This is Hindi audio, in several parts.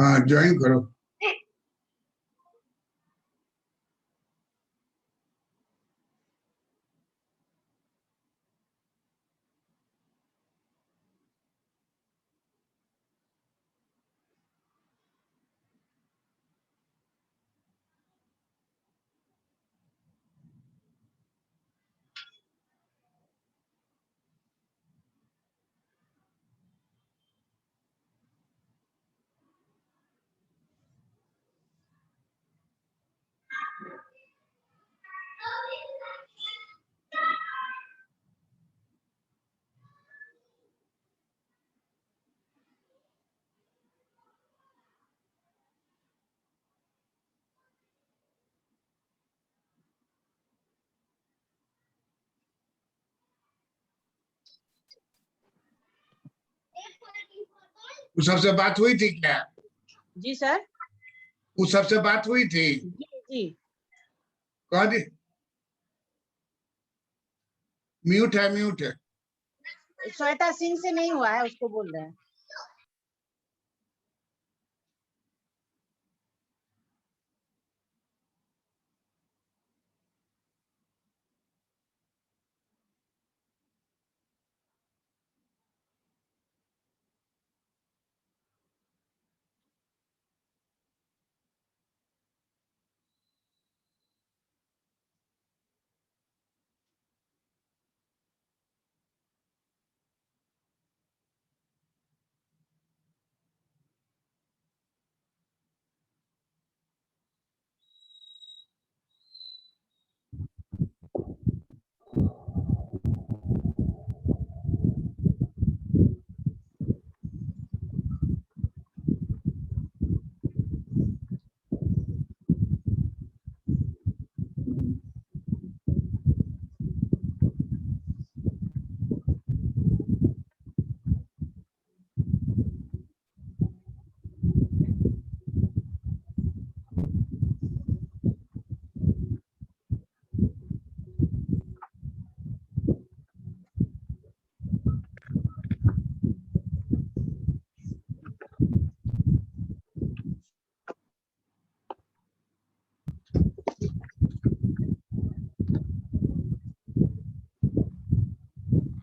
हाँ ज्वाइन करो। उस सबसे बात हुई थी क्या? जी सर। उस सबसे बात हुई थी? जी जी। कौन? म्यूट है, म्यूट है। श्वेता सिंह से नहीं हुआ है, उसको बोल रहे हैं।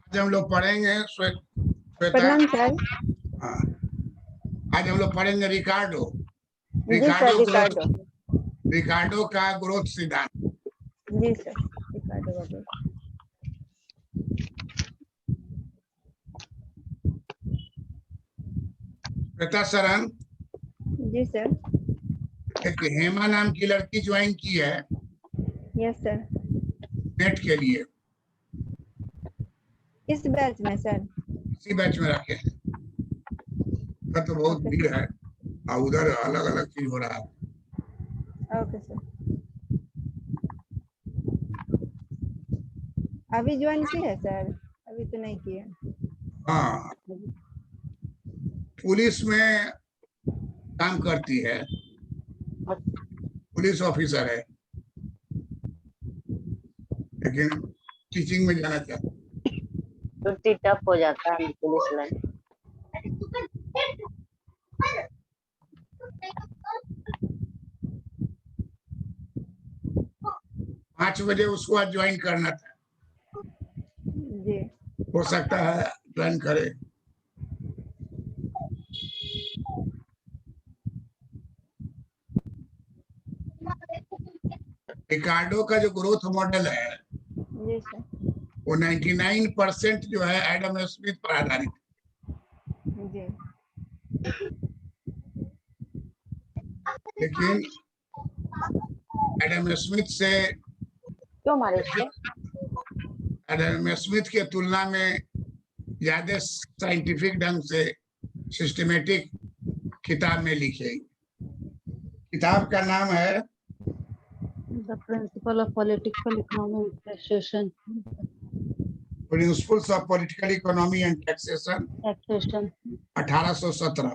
आज हम लोग पढ़ेंगे श्वेता। प्रणाम सर। हाँ, आज हम लोग पढ़ेंगे रिकार्डो। जी सर, रिकार्डो। रिकार्डो का ग्रोथ सिद्धांत। जी सर, रिकार्डो का ग्रोथ। श्वेता सरन, जी सर। एक हेमा नाम की लड़की ज्वाइन की है यस सर। नेट के लिए। किस बैच में सर? इसी बैच में रखे हैं। उधर तो बहुत ओके भीड़ है और उधर अलग अलग चीज हो रहा है। Okay sir. अभी ज्वाइन की है सर? अभी तो नहीं की है। हाँ, पुलिस में काम करती है, पुलिस ऑफिसर है, लेकिन टीचिंग में जाना चाहती है। छुट्टी टफ हो जाता है पुलिस लाइन। 5 बजे उसको आज ज्वाइन करना था। जी। हो सकता है ज्वाइन करे। रिकार्डो का जो ग्रोथ मॉडल है जी सर। वो 99% जो है एडम स्मिथ पर आधारित जी। है। लेकिन एडम स्मिथ से क्यों मारे? एडम स्मिथ के तुलना में ज्यादा साइंटिफिक ढंग से सिस्टमेटिक किताब में लिखी। किताब का नाम है The principle of political economy and taxation. Principles of political economy and taxation, Taxation. 1817।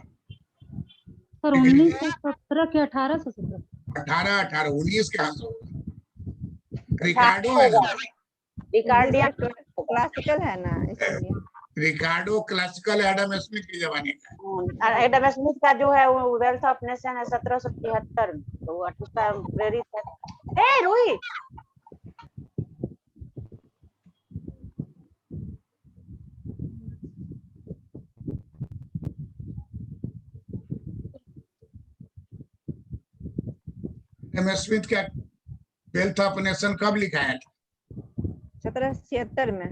Sir 1917 के 1817? 19 के हाथ रिकार्डो है ना। रिकार्डिया क्लासिकल है ना, इसलिए। रिकार्डो क्लासिकल एडम स्मिथ के जमाने का है। एडम स्मिथ का जो है वो वेल्थ ऑफ नेशन है 1773 में, तो वो उसका प्रेरित है। ए रूही, एम स्मिथ का वेल्थ ऑफ नेशन कब लिखा है? 1776 में।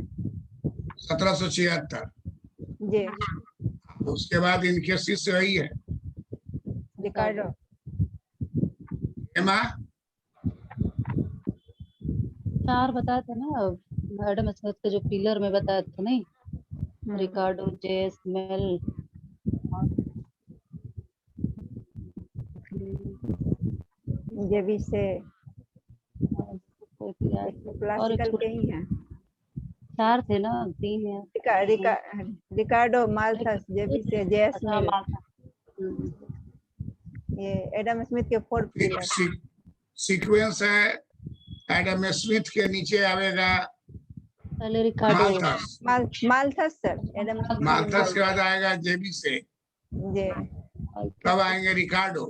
1776। जी। उसके बाद इनके शिष्य वही है रिकार्डो। एमा। 4 बताए थे ना एडम स्मिथ के जो पिलर में बताए थे, नहीं? रिकार्डो, जेस, मेल ये भी से और क्लासिकल के ही हैं। 4 थे ना, 3 है। रिकार्डो, माल्थस, जेबी से, जेएस अच्छा, मिल। मार्था। ये एडम स्मिथ के 4 पिलर। सीक्वेंस है, एडम स्मिथ के नीचे आवेगा पहले Ricardo, Malthus. Malthus sir, Adam Smith. Malthus के बाद आएगा जेबी से, जी। तब आएंगे रिकार्डो,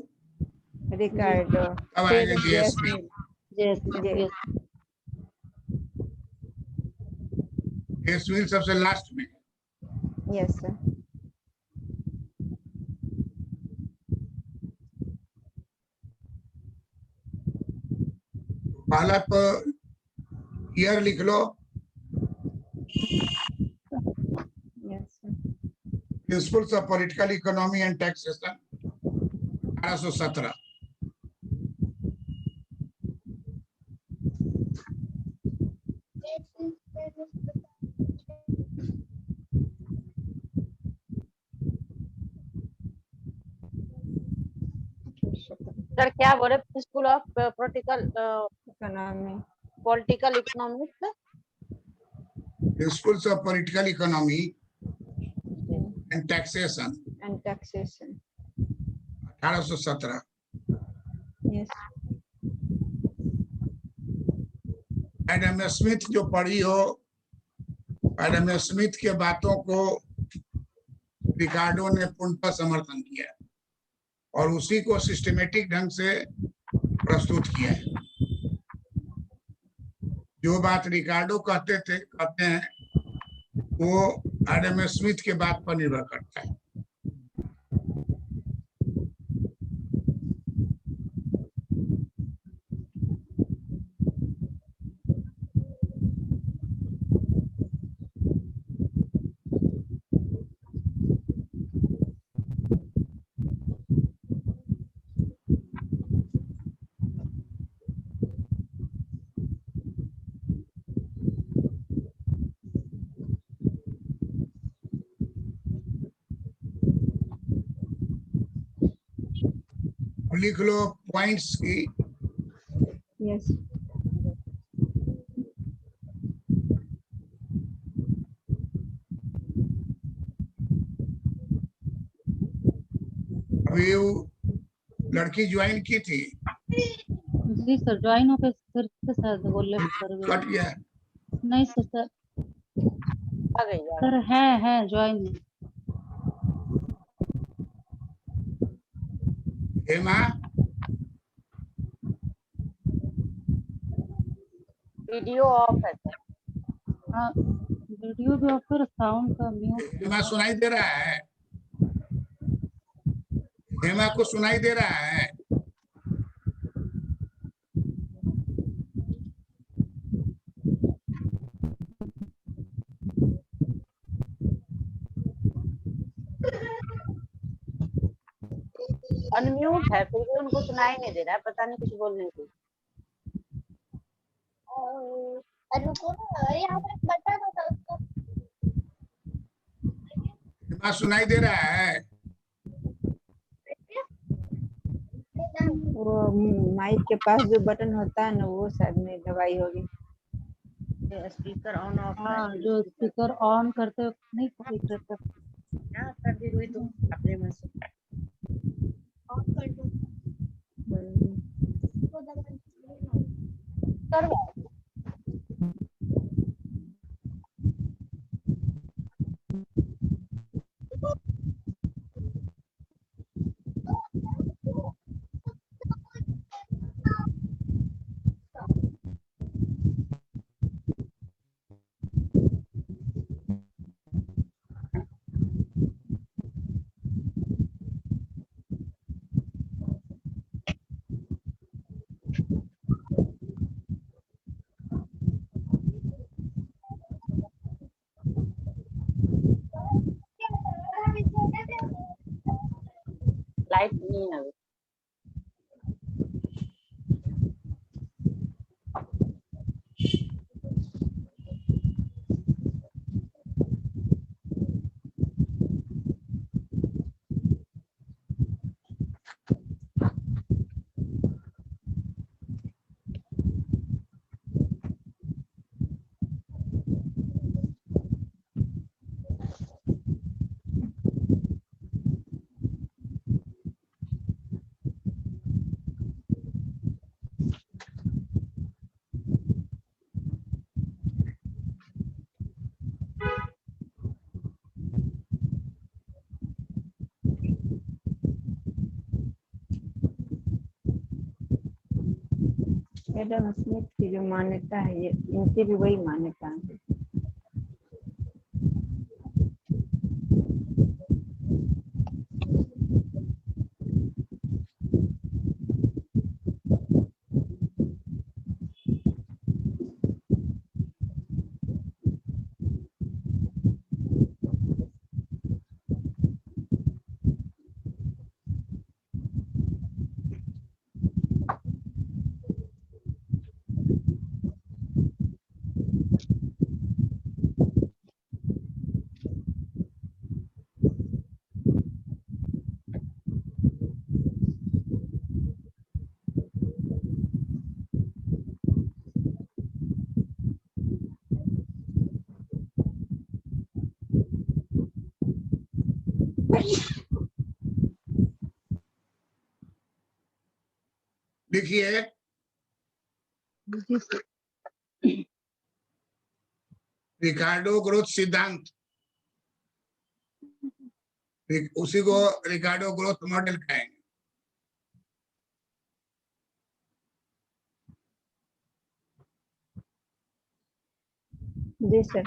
रिकार्डो, तब फिर आएंगे JS JSP. Mill. JS, ji. JSP सबसे लास्ट में। Yes sir. पहला ईयर लिख लो, yes sir. Principles of political economy and taxation 1817। Sir क्या बोले? Principle of political economy, political economics, principles of political economy and taxation and taxation. 1817। Yes. Adam Smith जो पढ़ी हो, एडम स्मिथ के बातों को रिकार्डो ने पूर्णतः समर्थन किया और उसी को सिस्टमेटिक ढंग से प्रस्तुत किया है। जो बात रिकार्डो कहते हैं वो एडम स्मिथ के बात पर निर्भर करता है। लिख लो पॉइंट्स की। यस। अभी वो लड़की ज्वाइन की थी, जी सर, ज्वाइन होकर फिर से शायद वो लेफ्ट कर गए। कट गया। नहीं सर, आ गई यार। सर है ज्वाइन है। हेमा, वीडियो ऑफ है सर। हाँ, वीडियो भी ऑफ कर, साउंड का म्यूट। हेमा सुनाई दे रहा है? हेमा को सुनाई दे रहा है? अनम्यूट है फिर भी उनको सुनाई नहीं दे रहा है, पता नहीं कुछ बोलने को। रुको ना, यहाँ पे बता दो उसको। हेमा सुनाई दे रहा है? वो माइक के पास जो बटन होता है ना, वो शायद नहीं दबाई होगी। स्पीकर ऑन ऑफ है। हाँ, जो स्पीकर ऑन करते वक्त नहीं ठीक रहता। क्या कर दी हुई तुम अपने मन से? ऑफ कर दो उसको, दबा दो। करवा लाइट नहीं है अभी। एडम स्मिथ की जो मान्यता है, ये इनकी भी वही मान्यता है। देखिए जी सर। रिकार्डो ग्रोथ सिद्धांत, उसी को रिकार्डो ग्रोथ मॉडल कहेंगे। जी सर।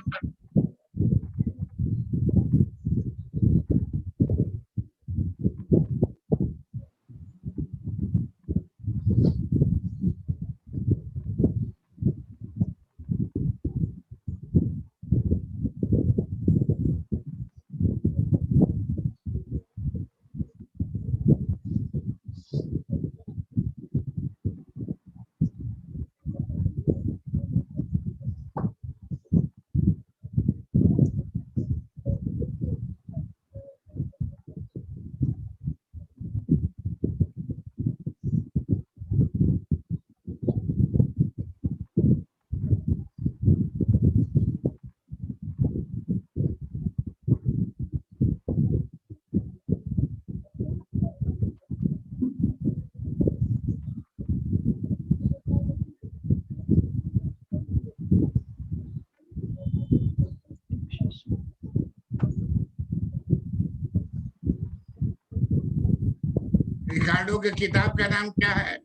रिकार्डो की किताब का नाम क्या है?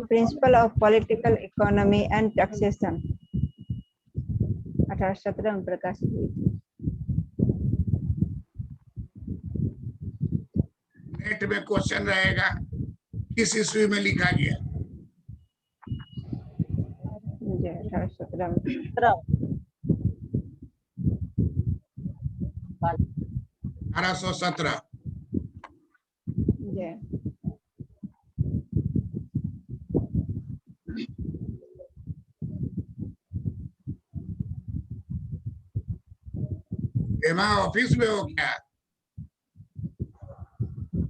Principal of political economy and taxation 1817 में प्रकाशित हुई थी। नेट में क्वेश्चन रहेगा किस ईस्वी में लिखा गया? जी 1817 में। 1817। जी हेमा ऑफिस में हो क्या?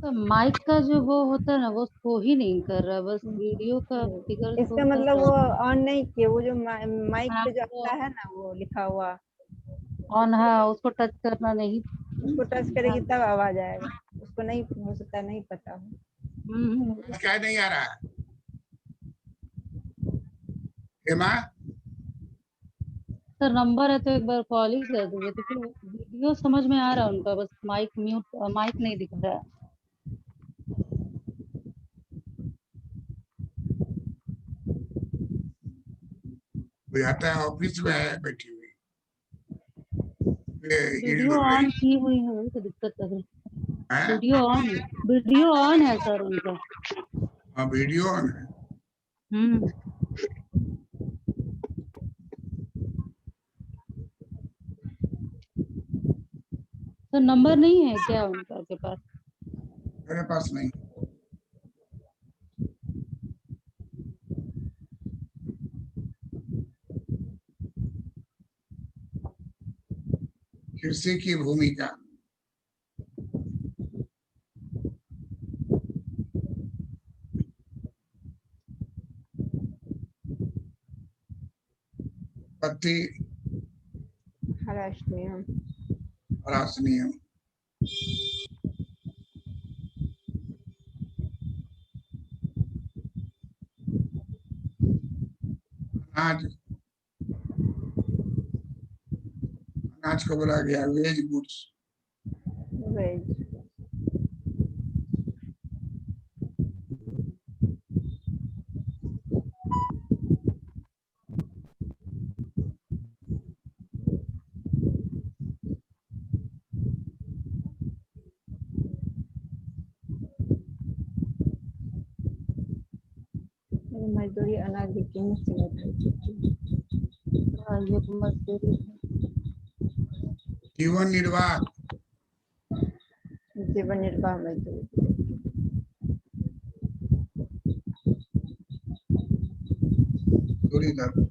तो माइक का जो वो होता है ना, वो शो ही नहीं कर रहा, बस वीडियो का फिगर शो इसका कर मतलब रहा वो है। ऑन नहीं किए, वो जो माइक हाँ, पे जो वो आता है ना वो लिखा हुआ, ऑन, हाँ उसको टच करना नहीं। उसको टच करेगी तब आवाज आएगा। उसको नहीं, हो सकता है नहीं पता हो। आज क्या नहीं आ रहा? हेमा सर नंबर है तो एक बार कॉल ही कर दीजिए, क्योंकि वीडियो समझ में आ रहा है उनका, बस माइक म्यूट, माइक नहीं दिख रहा है। कोई आता है ऑफिस में है बैठी हुई, ये हिल वीडियो डुल रही ऑन की हुई है, वही तो दिक्कत लग रही है। है। वीडियो ऑन है सर उनका। हाँ वीडियो ऑन है। हम्म। सर नंबर नहीं है क्या उनका के पास? मेरे पास नहीं। कृषि की भूमिका। पत्ती हराशनीय। राशनीय। अनाज, अनाज को बोला गया वेज गुड्स। वेज। मजदूरी अनाज की कीमत से निर्धारित होती है। हाँ, ये मजदूरी है। जीवन निर्वाह, जीवन निर्वाह मजदूरी। दूरी दर।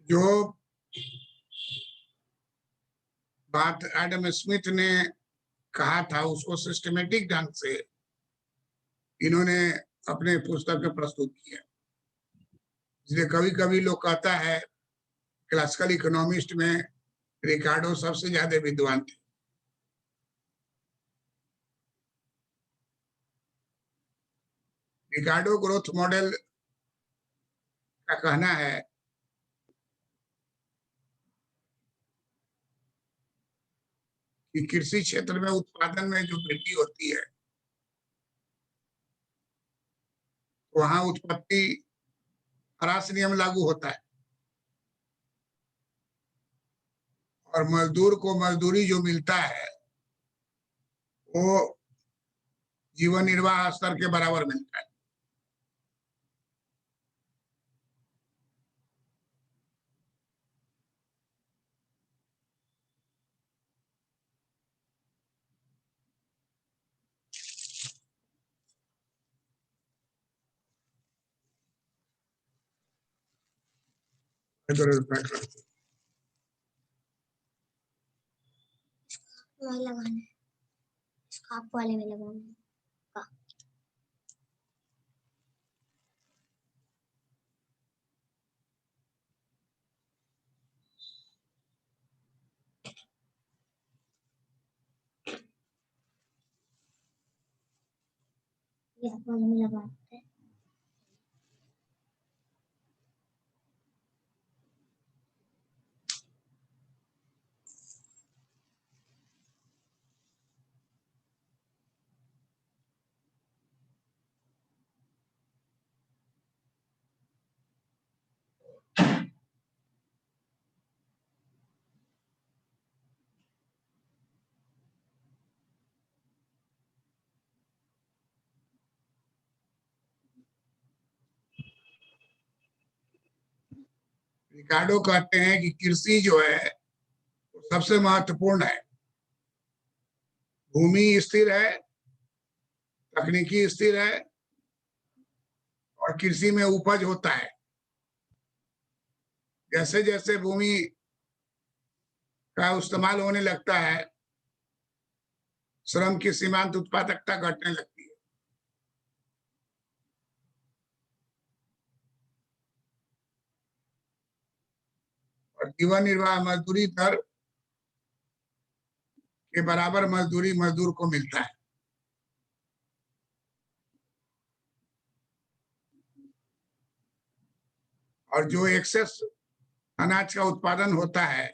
जो बात एडम स्मिथ ने कहा था उसको सिस्टमेटिक ढंग से इन्होंने अपने पुस्तक में प्रस्तुत किया। इसलिए कभी कभी लोग कहता है क्लासिकल इकोनॉमिस्ट में रिकार्डो सबसे ज्यादा विद्वान थे। रिकार्डो ग्रोथ मॉडल का कहना है कि कृषि क्षेत्र में उत्पादन में जो वृद्धि होती है वहां उत्पत्ति ह्रास नियम लागू होता है और मजदूर को मजदूरी जो मिलता है वो जीवन निर्वाह स्तर के बराबर मिलता है। वही लगाना है, स्कार्फ वाले में लगाना है। ये वाले में लगाते हैं। रिकार्डो कहते हैं कि कृषि जो है वो सबसे महत्वपूर्ण है। भूमि स्थिर है, तकनीकी स्थिर है और कृषि में उपज होता है। जैसे जैसे भूमि का इस्तेमाल होने लगता है श्रम की सीमांत उत्पादकता घटने लगती है। और जीवन निर्वाह मजदूरी दर के बराबर मजदूरी मजदूर को मिलता है। और जो एक्सेस अनाज का उत्पादन होता है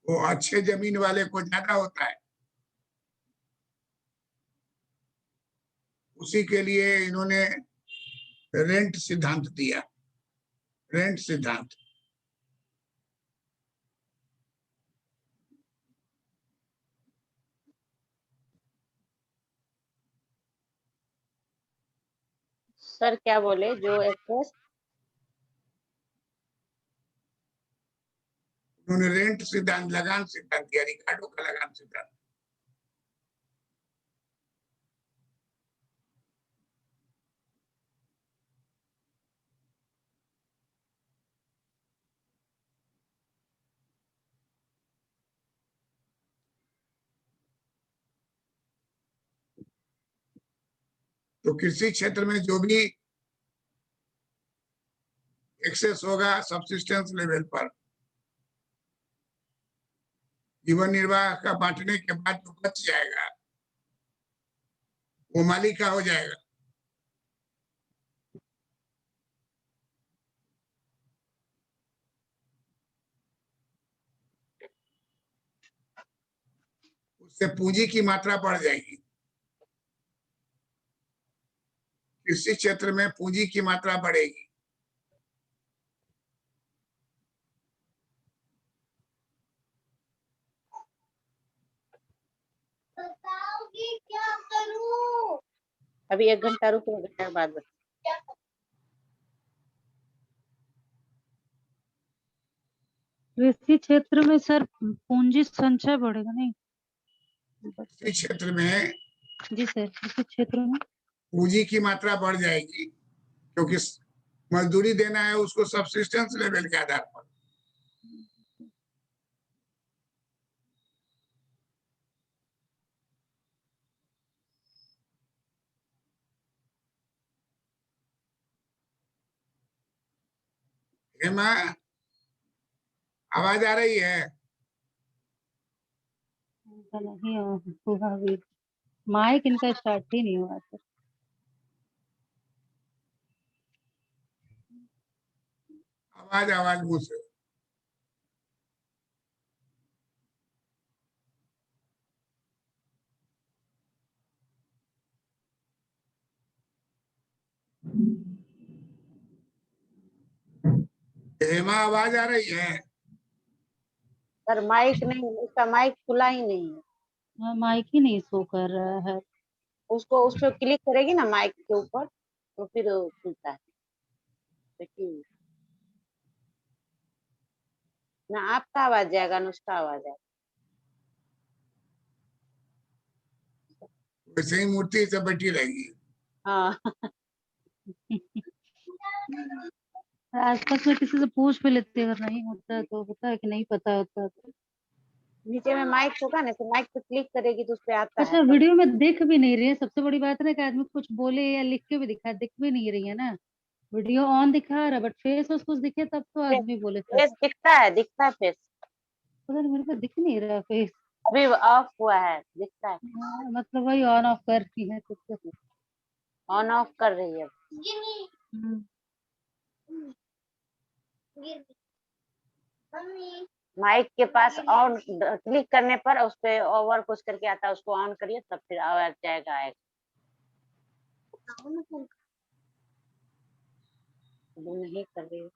वो अच्छे जमीन वाले को ज्यादा होता है। उसी के लिए इन्होंने रेंट सिद्धांत दिया। रेंट सिद्धांत सर क्या बोले? जो एक्सेस उन्होंने रेंट सिद्धांत, लगान सिद्धांत दिया, रिकार्डो का लगान सिद्धांत। तो कृषि क्षेत्र में जो भी एक्सेस होगा सबसिस्टेंस लेवल पर, जीवन निर्वाह का बांटने के बाद जो बच जाएगा वो मालिक का हो जाएगा। उससे पूंजी की मात्रा बढ़ जाएगी। कृषि क्षेत्र में पूंजी की मात्रा बढ़ेगी। बताओगी क्या करूं? अभी 1 घंटा रुको, 1 घंटा के बाद बताओ। कृषि क्षेत्र में सर पूंजी संचय बढ़ेगा नहीं? कृषि क्षेत्र में जी सर, कृषि क्षेत्र में पूंजी की मात्रा बढ़ जाएगी क्योंकि मजदूरी देना है उसको सब्सिस्टेंस लेवल के आधार पर। हेमा, आवाज आ रही है? इनका नहीं हुआ अभी, माइक इनका स्टार्ट ही नहीं हुआ सर। आवाज आवाज मुंह से। हेमा, आवाज आ रही है? सर माइक नहीं, उसका माइक खुला ही नहीं है। हाँ, माइक ही नहीं शो कर रहा है। उसको उस पर क्लिक करेगी ना माइक के ऊपर, तो फिर वो खुलता है। देखिए ना, आपका आवाज जाएगा ना उसका आवाज आएगा। वैसे ही मूर्ति से बैठी रहेगी। हाँ। आसपास में किसी से पूछ भी लेते हैं, अगर नहीं होता है तो होता है कि नहीं पता होता है तो। नीचे में माइक होगा ना, तो माइक पे क्लिक करेगी तो उस पे आता है अच्छा, तब। वीडियो में दिख भी नहीं रही है, सबसे बड़ी बात है ना कि आदमी कुछ बोले या लिख के भी दिखा, दिख भी नहीं रही है ना। वीडियो ऑन दिखा रहा है बट फेस उस कुछ दिखे तब तो आदमी बोले सर। फेस दिखता है, दिखता है फेस। उधर मेरे को दिख नहीं रहा फेस। अभी ऑफ हुआ है, दिखता है। मतलब वही ऑन ऑफ कर रही है कुछ तो। ऑन ऑफ कर रही है। गिनी हम्म, गिनी मम्मी माइक के पास ऑन क्लिक करने पर उस पे ओवर कुछ करके आता है, उसको ऑन करिए तब फिर आवाज जाएगा आएगा। वो नहीं कर रही है।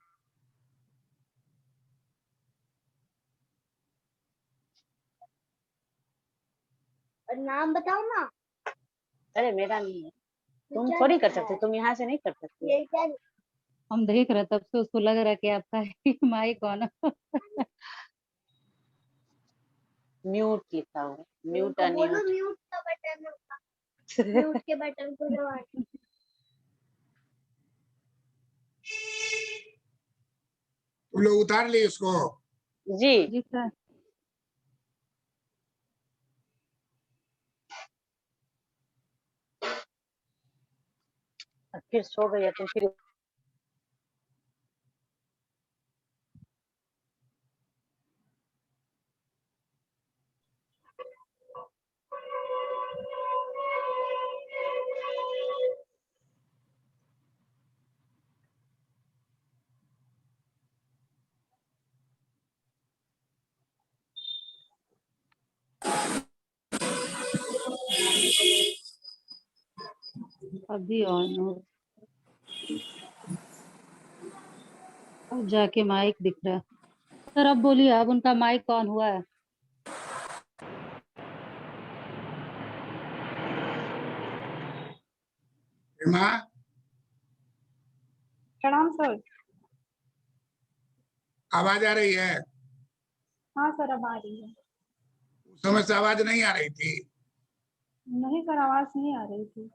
और नाम बताओ ना। अरे मेरा नहीं है, तुम थोड़ी कर सकते, तुम यहाँ से नहीं कर सकते। ये क्या हम देख रहे तब से उसको लग रहा है कि आपका माइक ऑन। म्यूट लिखा हुआ, म्यूट उनको बोलो अनम्यूट। म्यूट का बटन होगा, म्यूट के बटन को दबा। तुम लोग उतार लिए इसको? जी। जी सर। फिर सो गई है तुम फिर। अभी ऑन हो, अब जाके माइक दिख रहा है। सर अब बोलिए, अब उनका माइक ऑन हुआ है। हेमा, प्रणाम सर। आवाज आ रही है? हाँ सर, अब आ रही है। उस समय से आवाज नहीं आ रही थी? नहीं सर, आवाज नहीं आ रही थी।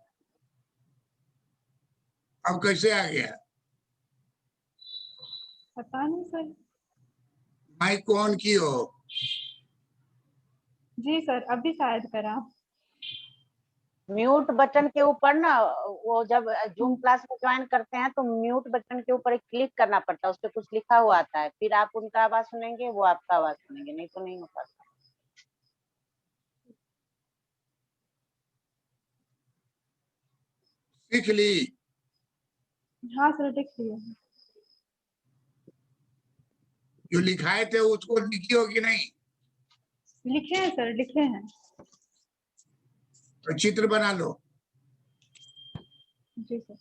अब कैसे आ गया? पता नहीं सर। माइक को ऑन की हो? जी सर, अभी शायद करा। म्यूट बटन के ऊपर ना, वो जब जूम क्लास में ज्वाइन करते हैं तो म्यूट बटन के ऊपर एक क्लिक करना पड़ता है, उस पर कुछ लिखा हुआ आता है, फिर आप उनका आवाज सुनेंगे, वो आपका आवाज सुनेंगे, नहीं तो नहीं हो पाता। सीख ली? हाँ सर, देख लिया। जो लिखाए थे उसको लिखी हो कि नहीं? लिखे हैं सर, लिखे हैं। तो चित्र बना लो। जी सर।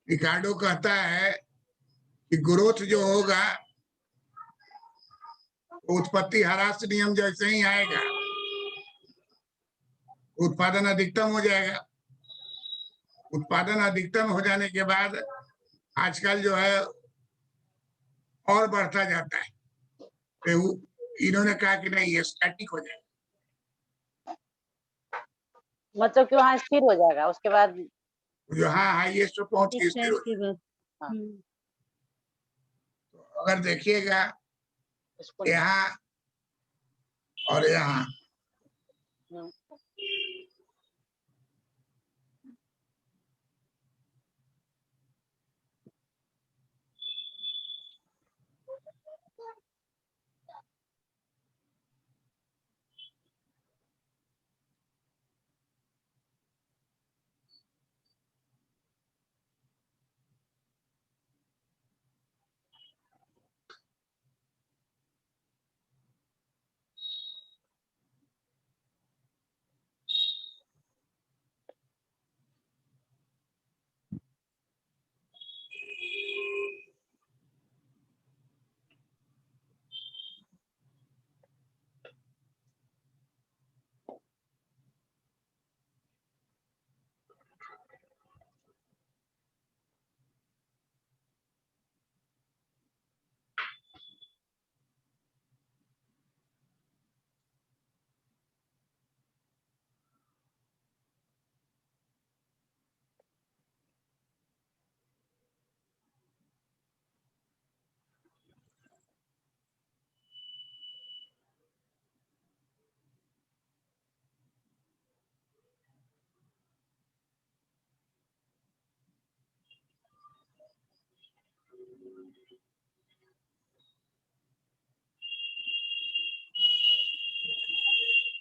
रिकार्डो कहता है कि ग्रोथ जो होगा उत्पत्ति ह्रास नियम जैसे ही आएगा, उत्पादन अधिकतम हो जाएगा। उत्पादन अधिकतम हो जाने के बाद आजकल जो है और बढ़ता जाता है, तो इन्होंने कहा कि नहीं, ये स्टैटिक हो जाएगा। मतलब कि वहाँ स्थिर हो जाएगा, उसके बाद जो हाँ हाईएस्ट पे पहुंच के एक स्थिर टाइम हो के बाद हाँ। जाएगा। अगर देखिएगा उसको यहाँ और यहाँ, हम्म,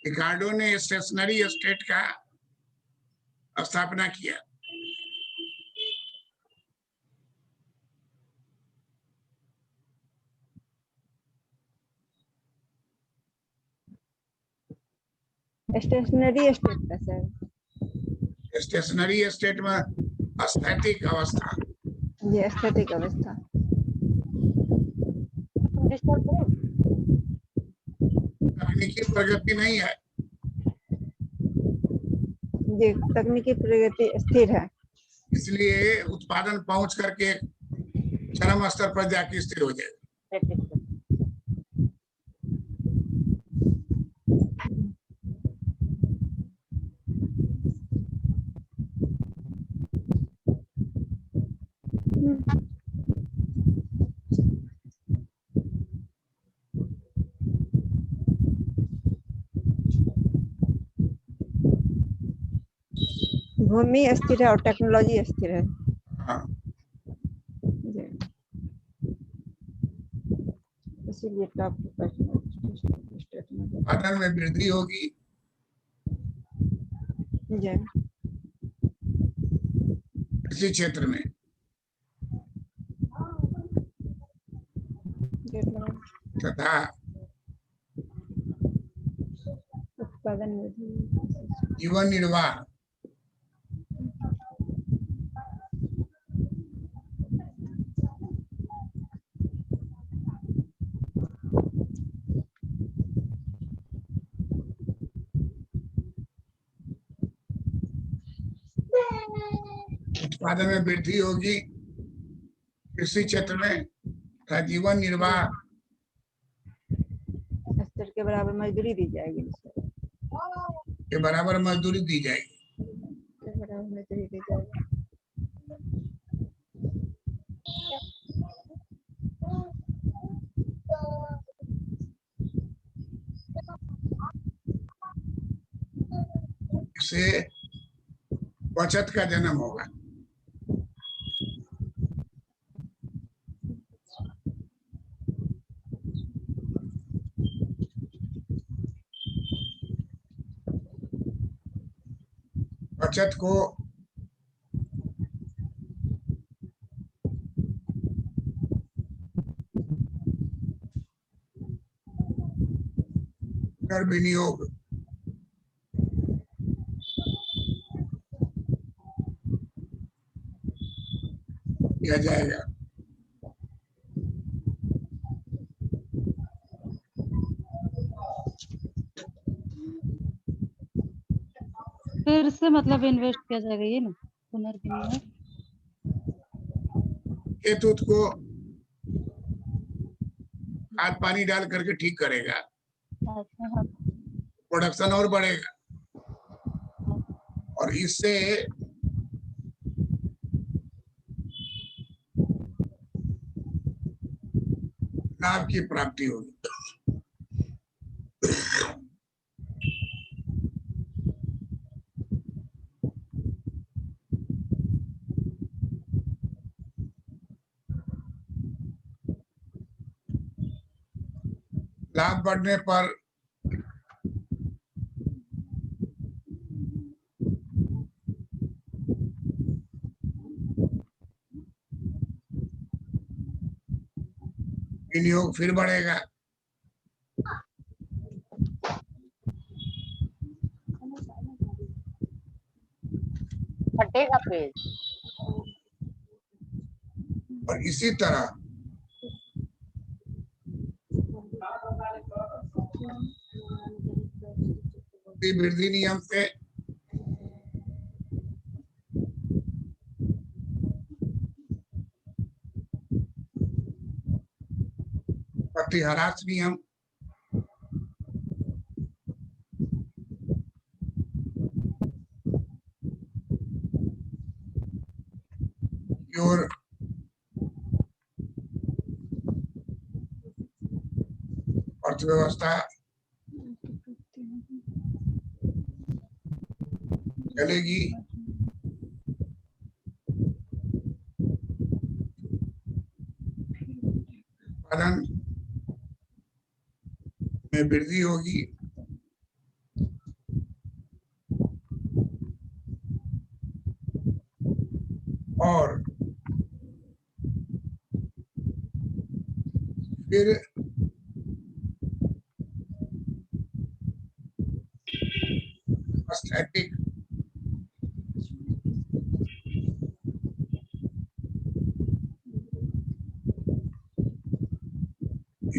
रिकार्डो ने स्टेशनरी स्टेट का स्थापना किया। स्टेशनरी स्टेट का सर। स्टेशनरी स्टेट में स्थैतिक अवस्था, ये स्थैतिक अवस्था। डिस्टर्ब करो। तकनीकी प्रगति नहीं है, ये तकनीकी प्रगति स्थिर है, इसलिए उत्पादन पहुंच करके चरम स्तर पर जाके स्थिर हो जाएगा। भूमि स्थिर है और टेक्नोलॉजी स्थिर है। हाँ, जी। इसीलिए टॉप स्टेट में उत्पादन में वृद्धि होगी, जी। कृषि क्षेत्र में तथा उत्पादन में भी जीवन निर्वाह, उत्पादन में वृद्धि होगी कृषि क्षेत्र में तथा जीवन निर्वाह स्तर के बराबर मजदूरी दी जाएगी, के बराबर मजदूरी दी जाएगी। के बराबर मजदूरी दी जाएगी। इससे बचत का जन्म होगा। बचत को पुनर्विनियोग किया जाएगा। फिर से मतलब इन्वेस्ट किया जाएगा ये ना, पुनर्विनियोग। खेत को खाद पानी डाल करके ठीक करेगा, अच्छा हाँ। प्रोडक्शन और बढ़ेगा, और इससे लाभ की प्राप्ति होगी। लाभ बढ़ने पर विनियोग फिर बढ़ेगा। फटेगा पेज। और इसी तरह वृद्धि नियम से प्रतिहरास नियम, और अर्थव्यवस्था चलेगी। उत्पादन में वृद्धि होगी, और फिर स्थैतिक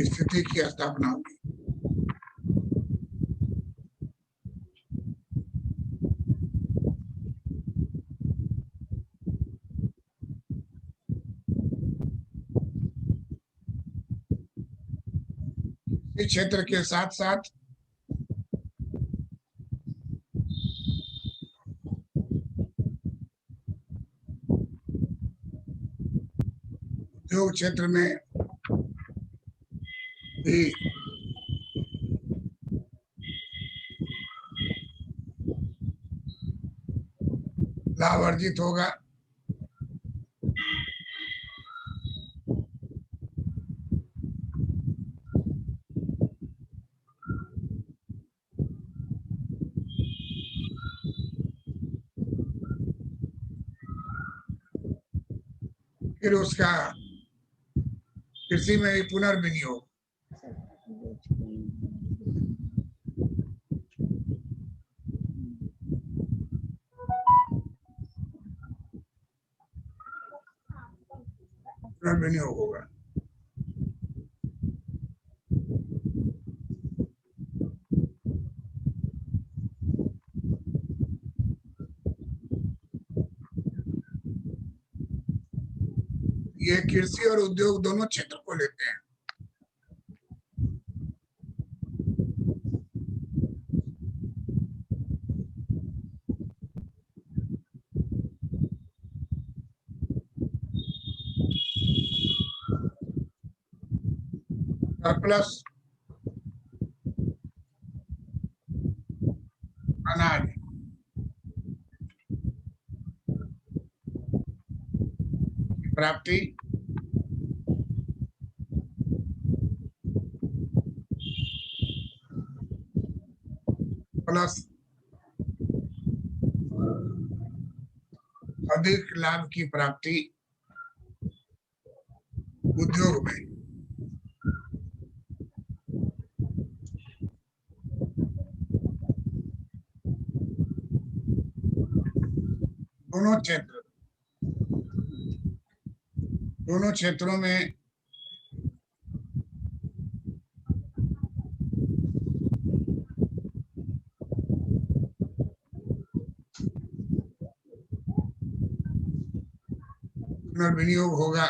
स्थिति की स्थापना होगी। इस क्षेत्र के साथ साथ उद्योग क्षेत्र में भी लाभ अर्जित होगा। फिर उसका कृषि में भी पुनर्विनियोग, पुनर्विनियोग होगा। ये कृषि और उद्योग दोनों क्षेत्र को लेते हैं। सरप्लस अनाज की प्राप्ति, प्लस अधिक लाभ की प्राप्ति उद्योग में। दोनों क्षेत्र दोनों क्षेत्रों में पुनर्विनियोग होगा।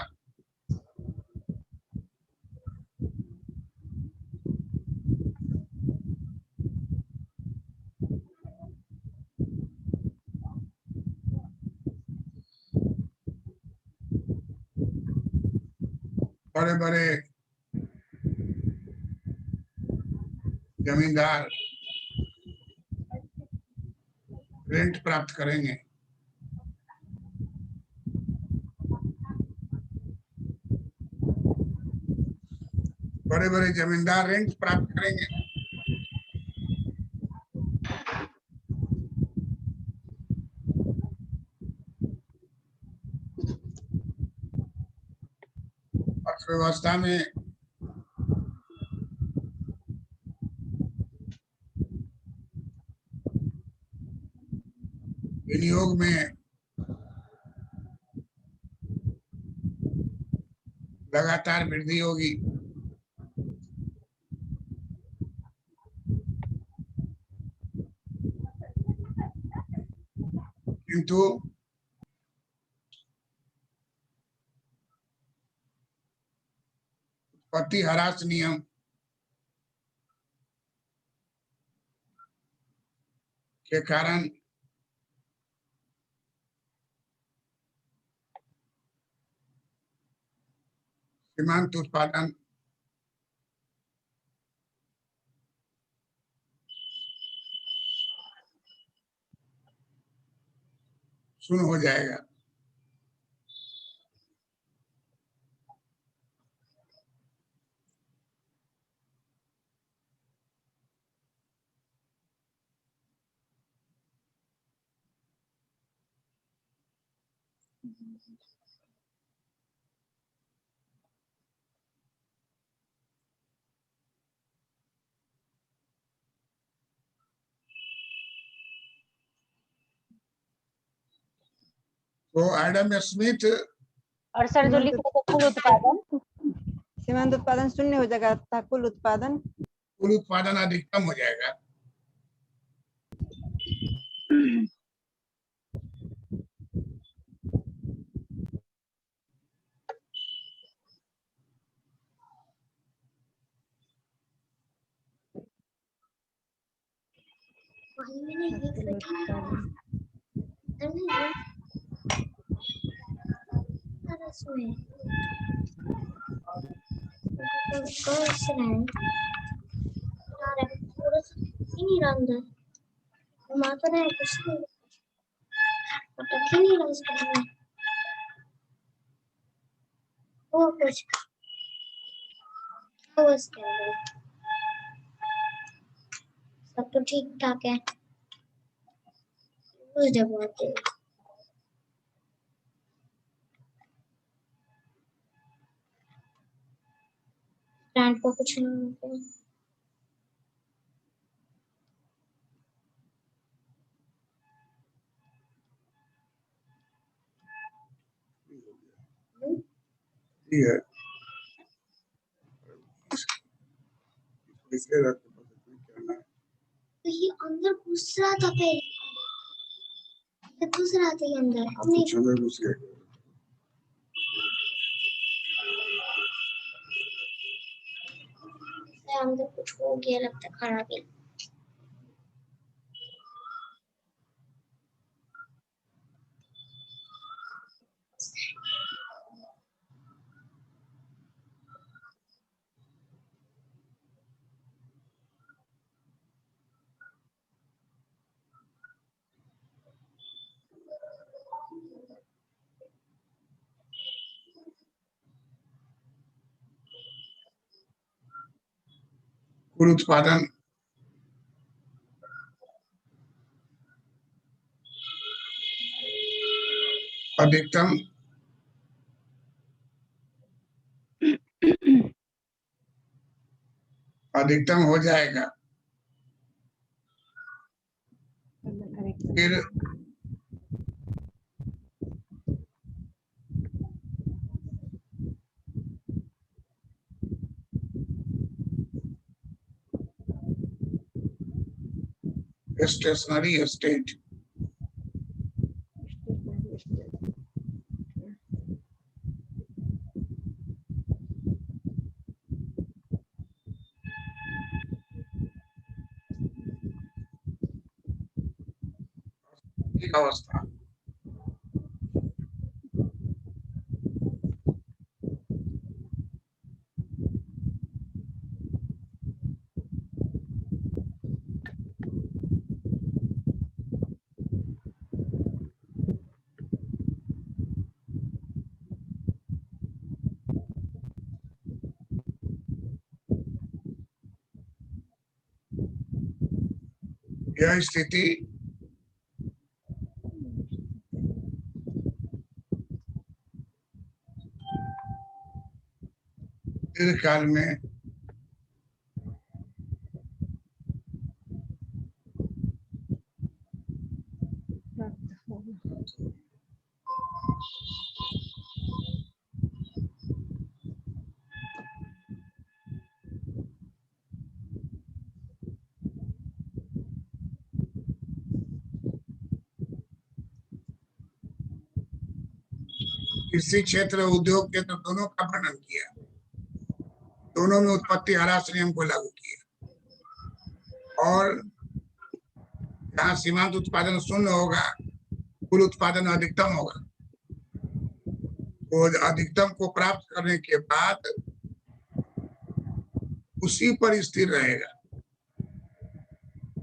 बड़े बड़े जमींदार रेंट प्राप्त करेंगे। बड़े बड़े जमींदार रेंट प्राप्त करेंगे। अर्थव्यवस्था में विनियोग में लगातार वृद्धि होगी। किंतु उत्पत्ति ह्रास नियम के कारण सीमांत उत्पादन शून्य हो जाएगा। तो एडम स्मिथ और सर जो लिखा था कुल उत्पादन, सीमांत उत्पादन शून्य हो जाएगा तथा कुल उत्पादन अधिकतम हो जाएगा। सब तो ठीक ठाक है। उस जगह पे स्टैंड को कुछ नहीं होता। ठीक है, इसलिए रख दो, करना है। तो ये अंदर घुस रहा था पहले, घुस रहा था ये अंदर, अब नहीं कुछ अंदर घुस गया। अंदर कुछ हो गया लगता है, खराबी। कुल उत्पादन अधिकतम हो जाएगा। फिर स्टेशनरी स्टेट। अवस्था यह स्थिति दीर्घकाल में कृषि क्षेत्र उद्योग क्षेत्र दोनों का वर्णन किया, दोनों में उत्पत्ति ह्रास नियम को लागू किया, और जहाँ सीमांत उत्पादन शून्य होगा कुल उत्पादन अधिकतम होगा। वो अधिकतम को प्राप्त करने के बाद उसी पर स्थिर रहेगा,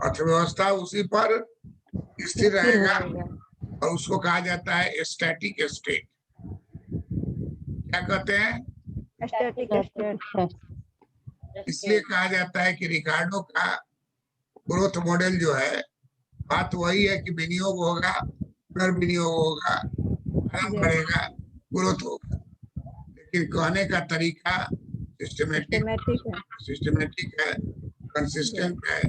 अर्थव्यवस्था उसी पर स्थिर रहेगा और उसको कहा जाता है स्टैटिक स्टेट। क्या कहते हैं? Static state. इसलिए कहा जाता है कि रिकार्डो का ग्रोथ मॉडल जो है, बात वही है कि विनियोग होगा, पुनर्विनियोग होगा, आराम बढ़ेगा, ग्रोथ होगा, लेकिन कहने का तरीका सिस्टमेटिक है, कंसिस्टेंट है।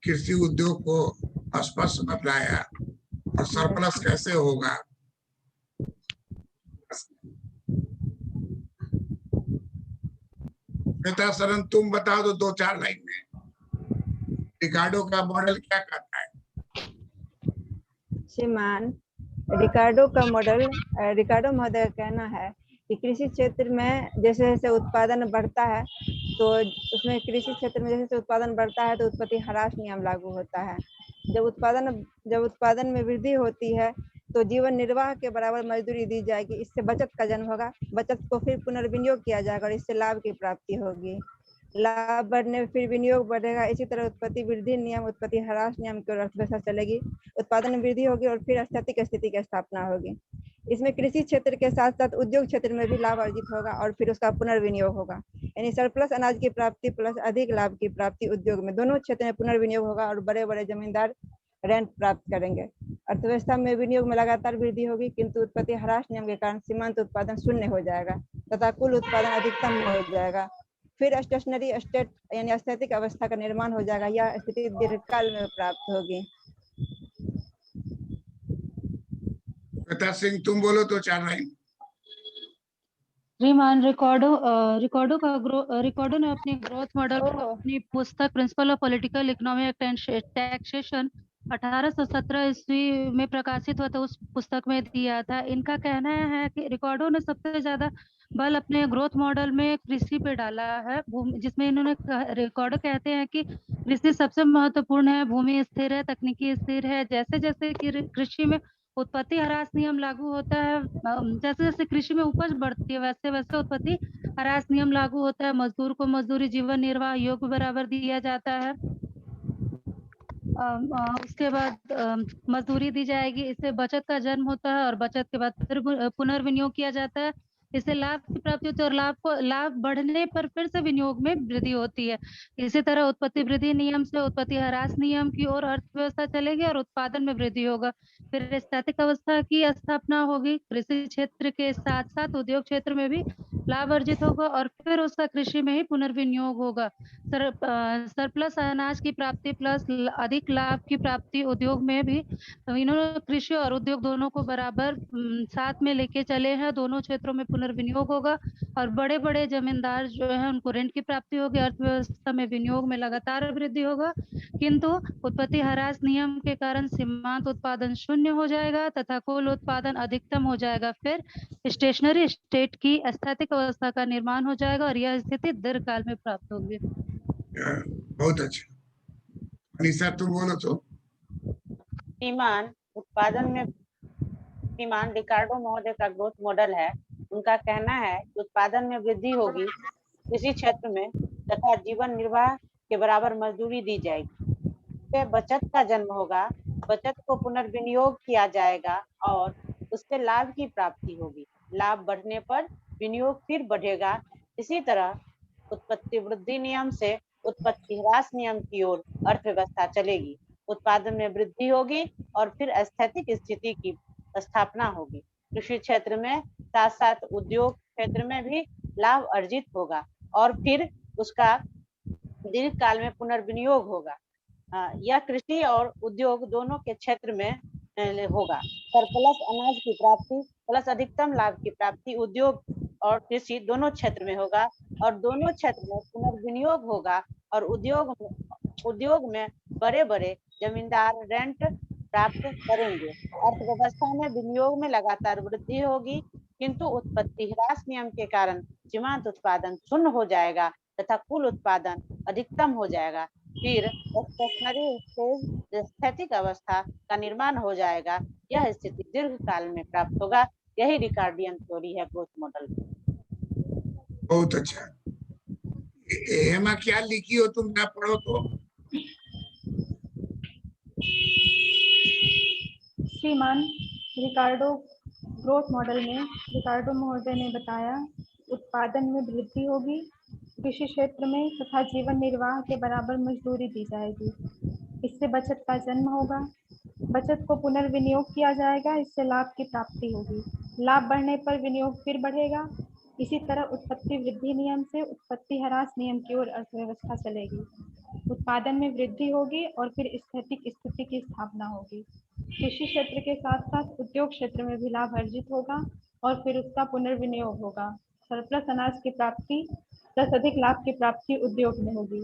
कृषि उद्योग को स्पष्ट बताया और सरप्लस कैसे होगा। श्वेता सरन, तुम बता दो 2-4 लाइन में रिकार्डो का मॉडल क्या कहता है? श्रीमान, रिकार्डो का मॉडल, रिकार्डो महोदय का कहना है कि कृषि क्षेत्र में जैसे जैसे उत्पादन बढ़ता है तो उसमें कृषि क्षेत्र में जैसे जैसे उत्पादन बढ़ता है तो उत्पत्ति ह्रास नियम लागू होता है। जब उत्पादन में वृद्धि होती है तो जीवन निर्वाह के बराबर मजदूरी दी जाएगी, इससे बचत का जन्म होगा, बचत को फिर पुनर्विनियोग किया जाएगा और इससे लाभ की प्राप्ति होगी। लाभ बढ़ने फिर विनियोग बढ़ेगा। इसी तरह उत्पत्ति वृद्धि नियम उत्पत्ति ह्रास नियम की ओर अर्थव्यवस्था चलेगी, उत्पादन में वृद्धि होगी और फिर स्थितिक स्थिति की स्थापना होगी। इसमें कृषि क्षेत्र के साथ साथ उद्योग क्षेत्र में भी लाभ अर्जित होगा और फिर उसका पुनर्विनियोग होगा। यानी सरप्लस अनाज की प्राप्ति प्लस अधिक लाभ की प्राप्ति उद्योग में, दोनों क्षेत्र में पुनर्विनियोग होगा और बड़े बड़े जमींदार रेंट प्राप्त करेंगे। अर्थव्यवस्था में विनियोग में लगातार वृद्धि होगी, किंतु उत्पत्ति ह्रास नियम के कारण सीमांत उत्पादन शून्य हो जाएगा तथा कुल उत्पादन अधिकतम हो जाएगा। फिर स्टेशनरी स्टेट यानी स्थैतिक अवस्था का निर्माण हो जाएगा। यह स्थिति दीर्घकाल में प्राप्त होगी। श्वेता सिंह, तुम बोलो 2-4 लाइन। श्रीमान, रिकॉर्डो ने अपने ग्रोथ मॉडल को अपनी पुस्तक principal of political economy and taxation 1817 ईस्वी में प्रकाशित हुआ था, उस पुस्तक में दिया था। इनका कहना है कि रिकॉर्डो ने सबसे ज्यादा बल अपने ग्रोथ मॉडल में कृषि पे डाला है, जिसमें इन्होंने रिकॉर्डो कहते हैं कि कृषि सबसे महत्वपूर्ण है, भूमि स्थिर है, तकनीकी स्थिर है। जैसे जैसे कृषि में उत्पत्ति ह्रास नियम लागू होता है, जैसे जैसे कृषि में उपज बढ़ती है वैसे वैसे उत्पत्ति ह्रास नियम लागू होता है। मजदूर को मजदूरी जीवन निर्वाह योग्य बराबर दिया जाता है। उसके बाद मजदूरी दी जाएगी, इससे बचत का जन्म होता है और बचत के बाद फिर पुनर्विनियोग किया जाता है, इससे लाभ की प्राप्ति होती है और लाभ बढ़ने पर फिर से विनियोग में वृद्धि होती है। इसी तरह उत्पत्ति वृद्धि नियम से उत्पत्ति ह्रास नियम की ओर अर्थव्यवस्था चलेगी और उत्पादन में वृद्धि होगा। फिर स्थैतिक अवस्था की स्थापना होगी। कृषि क्षेत्र के साथ साथ उद्योग क्षेत्र में भी लाभ अर्जित होगा और फिर उसका कृषि में ही पुनर्विनियोग होगा। सरप्लस अनाज की प्राप्ति प्लस अधिक लाभ की प्राप्ति उद्योग में भी, इन्होंने कृषि और उद्योग दोनों को बराबर साथ में लेके चले हैं। दोनों क्षेत्रों में पुनर्विनियोग होगा और बड़े बड़े जमींदार जो है उनको रेंट की प्राप्ति होगी, अर्थव्यवस्था में विनियोग में लगातार वृद्धि होगा, किंतु उत्पत्ति ह्रास नियम के कारण सीमांत उत्पादन शून्य हो जाएगा तथा कुल उत्पादन अधिकतम हो जाएगा। फिर स्टेशनरी स्टेट की स्थैतिक अवस्था का निर्माण हो जाएगा और यह स्थिति दीर्घकाल में प्राप्त होगी। बहुत अच्छा। अनिशा तुम बोलो तो। श्रीमान उत्पादन में श्रीमान रिकार्डो महोदय का ग्रोथ मॉडल है। उनका कहना है कि उत्पादन में वृद्धि होगी कृषि क्षेत्र में तथा जीवन निर्वाह के बराबर मजदूरी दी जाएगी। इससे बचत का जन्म होगा, बचत को पुनर्विनियोग किया जाएगा और उससे लाभ की प्राप्ति होगी। लाभ बढ़ने पर विनियोग फिर बढ़ेगा। इसी तरह उत्पत्ति वृद्धि नियम से उत्पत्ति ह्रास नियम की ओर अर्थव्यवस्था चलेगी। उत्पादन में वृद्धि होगी और फिर स्थैतिक स्थिति की स्थापना होगी। कृषि क्षेत्र में साथ साथ उद्योग क्षेत्र में भी लाभ अर्जित होगा और फिर उसका दीर्घ काल में पुनर्विनियोग होगा। यह कृषि और उद्योग दोनों के क्षेत्र में होगा। सरप्लस अनाज की प्राप्ति प्लस अधिकतम लाभ की प्राप्ति उद्योग और कृषि दोनों क्षेत्र में होगा और दोनों क्षेत्र में पुनर्विनियोग होगा और उद्योग में बड़े बड़े जमींदार रेंट प्राप्त करेंगे। अर्थव्यवस्था में विनियोग में लगातार वृद्धि होगी, किंतु उत्पत्ति ह्रास नियम के कारण सीमांत उत्पादन शून्य हो जाएगा तथा कुल उत्पादन अधिकतम हो जाएगा। फिर स्टेशनरी स्टेज स्थैतिक अवस्था का निर्माण हो जाएगा। यह स्थिति दीर्घ काल में प्राप्त होगा। यही रिकार्डियन थ्योरी है ग्रोथ मॉडल। बहुत अच्छा। हेमा क्या लिखी हो तुम, ना पढ़ो तो। श्रीमान रिकार्डो ग्रोथ मॉडल में रिकार्डो महोदय ने बताया उत्पादन में वृद्धि होगी कृषि क्षेत्र में तथा जीवन निर्वाह के बराबर मजदूरी दी जाएगी। इससे बचत का जन्म होगा, बचत को पुनर्विनियोग किया जाएगा, इससे लाभ की प्राप्ति होगी। लाभ बढ़ने पर विनियोग फिर बढ़ेगा। इसी तरह उत्पत्ति वृद्धि नियम से उत्पत्ति ह्रास नियम की ओर अर्थव्यवस्था चलेगी। उत्पादन में वृद्धि होगी और फिर स्थैतिक स्थिति की स्थापना होगी। कृषि क्षेत्र के साथ साथ उद्योग क्षेत्र में भी लाभ अर्जित होगा और फिर उसका पुनर्विनियोग होगा। सरप्लस अनाज की प्राप्ति प्लस अधिक लाभ की प्राप्ति उद्योग में होगी।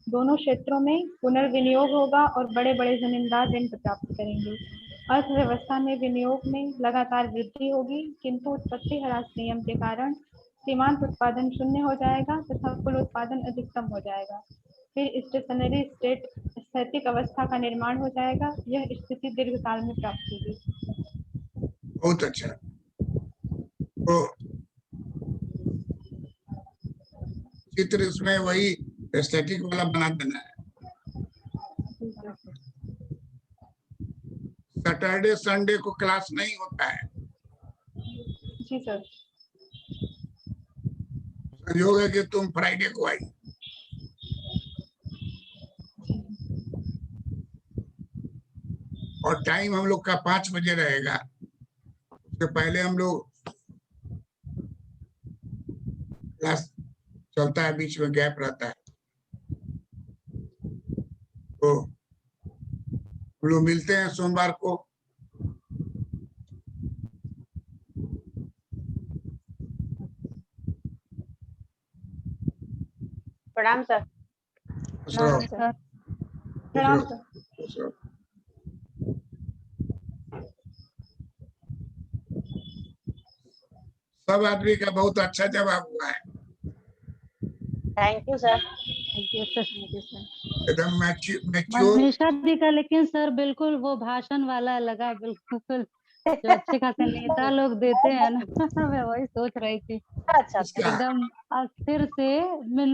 दोनों क्षेत्रों में पुनर्विनियोग होगा और बड़े बड़े जमींदार रेंट प्राप्त करेंगे। अर्थव्यवस्था में विनियोग में लगातार वृद्धि होगी, किंतु उत्पत्ति ह्रास नियम के कारण सीमांत उत्पादन शून्य हो जाएगा तथा कुल उत्पादन अधिकतम हो जाएगा। फिर स्टेशनरी स्टेट स्थैतिक अवस्था का निर्माण हो जाएगा। यह स्थिति दीर्घकाल में प्राप्त होगी। बहुत अच्छा। तो चित्र इसमें वही एस्थेटिक वाला बना देना है। सैटरडे संडे को क्लास नहीं होता है। जी सर। संयोग है कि तुम फ्राइडे को आई। और टाइम हम लोग का 5 बजे रहेगा। उसके पहले हम लोग क्लास चलता है, बीच में गैप रहता है, तो हम लोग मिलते हैं सोमवार को। प्रणाम सर। नमस्कार। प्रणाम सर। सब आदमी का बहुत अच्छा जवाब हुआ है। Thank you sir. एकदम मैच्योर। मनीषा दी का लेकिन सर बिल्कुल वो भाषण वाला लगा, बिल्कुल जो अच्छे खासे नेता लोग देते हैं ना। मैं वही सोच रही थी। अच्छा एकदम अस्थिर से,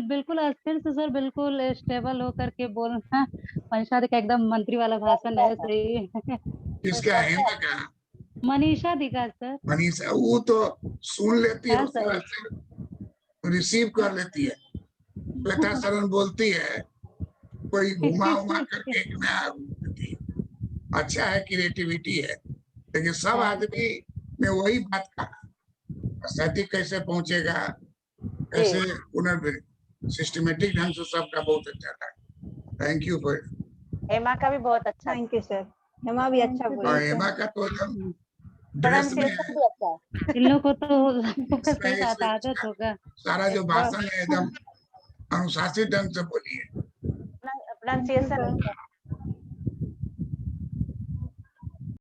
बिल्कुल अस्थिर से सर, बिल्कुल स्टेबल होकर के बोलना। मनीषा दी का एकदम मंत्री वाला भाषण है। सही। किसका? हेमा का? मनीषा दी का सर। मनीषा वो तो सुन लेती है, हाँ उस सर। तरह से रिसीव कर लेती है। श्वेता शरण बोलती है, कोई घुमा उमा करके एक नया देती है। अच्छा है, क्रिएटिविटी है, लेकिन सब आदमी ने वही बात कहा। स्थैतिक कैसे पहुंचेगा, कैसे सिस्टमेटिक ढंग से सबका बहुत अच्छा था। Thank you for. हेमा का भी बहुत अच्छा। Thank you sir. हेमा भी अच्छा बोली। हेमा का तो एकदम ड्रेस में प्रोनाउंसिएशन भी अच्छा है। इन लोग को तो इसमें साथ आदत होगा। सारा जो भाषण है एकदम अनुशासित ढंग से बोलिए। प्रोनाउंसिएशन अच्छा है।